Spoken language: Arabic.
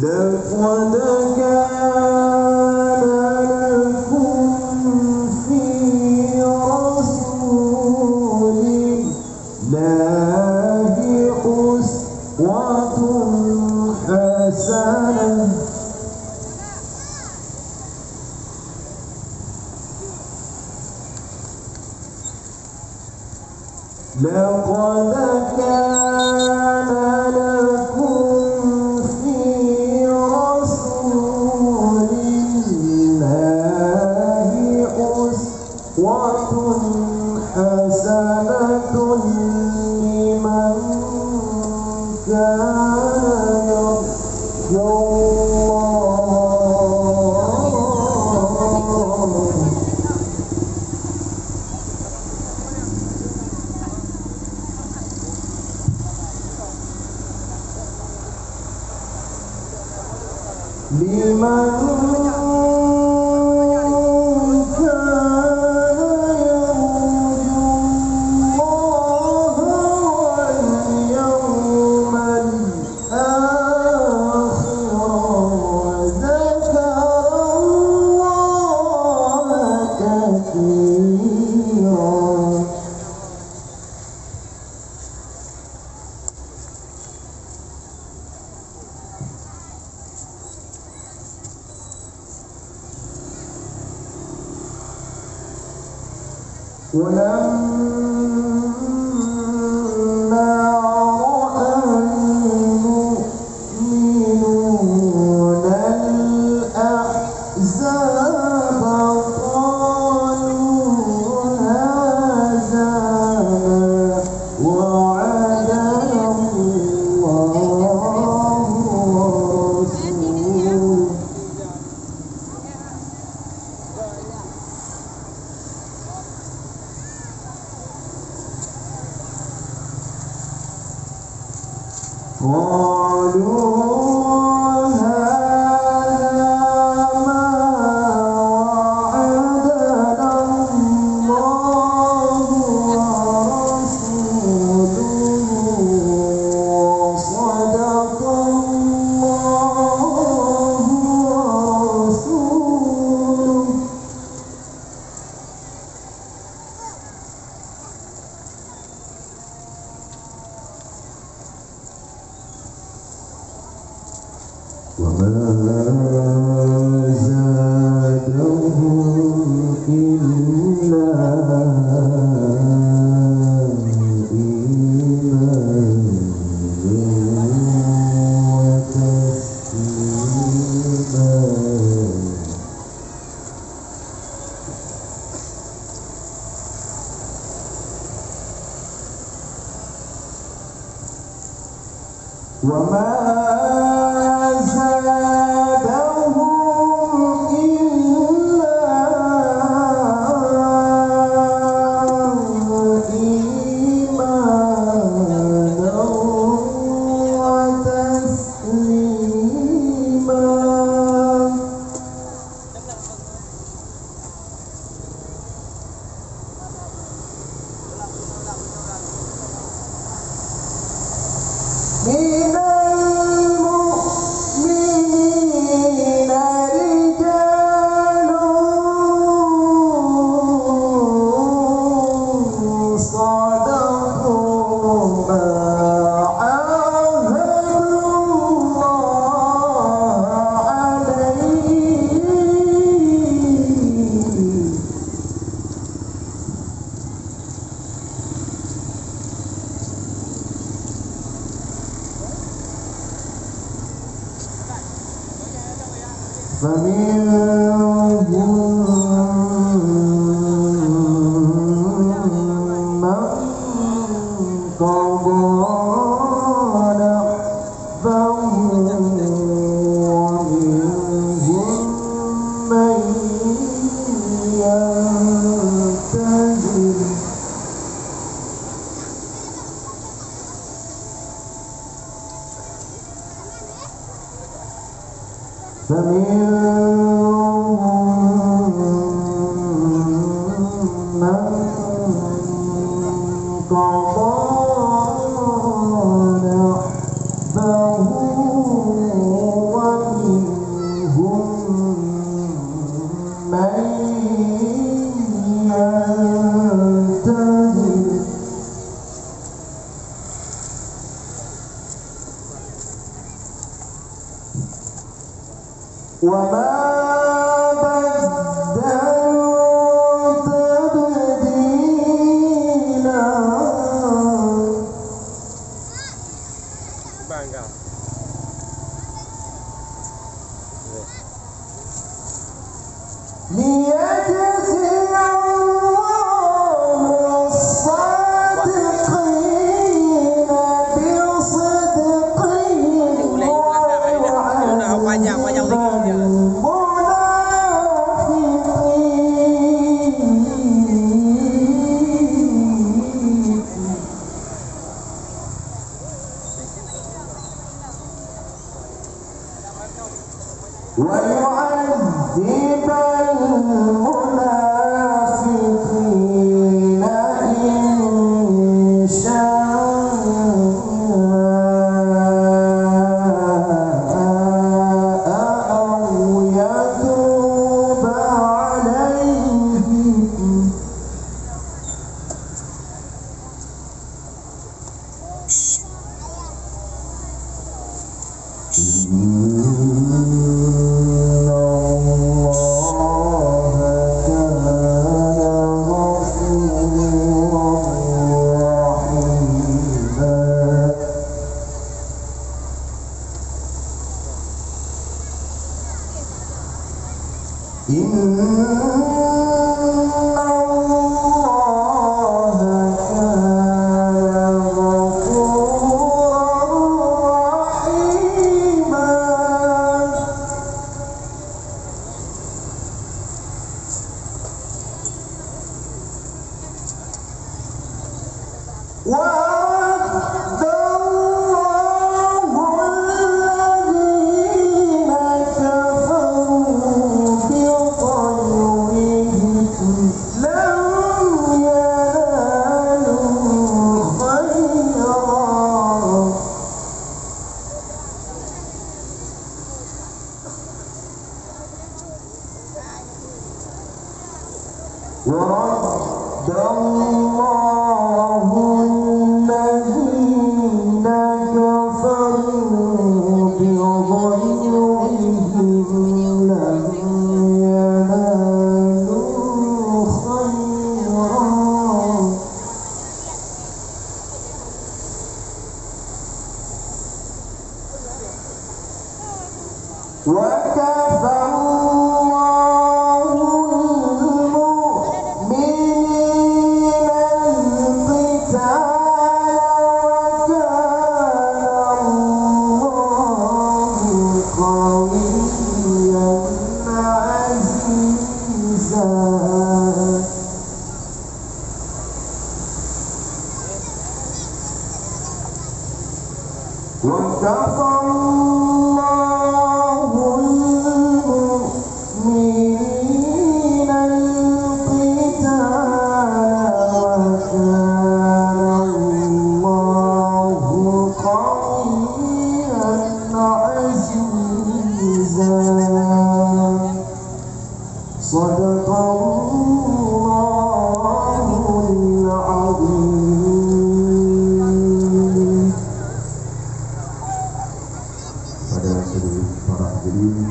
لقد كان لكم في رسول الله أسوة حسنة لقد كان لكم في رسول الله أسوة حسنة لمن كان يرجو لمن كان يرجو الله واليوم الآخر وذكر الله كثيرا ولما رأى المؤمنون الأحزاب قالوا هذا ما وعدنا الله ورسوله قالوا هذا ما وعدنا الله ورسوله وصدق الله ورسوله وما زادهم إلا إيمانا وتسليما وما زادهم إلا إيمانا وتسليما من المؤمنين رجال صدقوا ما عاهدوا الله عليه فمنهم من قضى نحبه ومنهم من ينتظر فمنهم من قضى نحبه وما بدلوا تبديلا Bangga. ليجزي الله الصادقين بصدقهم ويعذب المنافقين إن شاء أو يتوب عليهم إن الله كان غفورا رحيما وعد الله الذين كفروا بطيرهم لم ينالوا خيرا ورد الله الذين كفروا بظلمهم لم ينالوا خيرا وكفى الله المؤمنين القتال وكان الله قويا عزيزا وكفى الله المؤمنين القتال وكان الله قويا عزيزا صدق الله العظيم. Pada seluruh para hadirin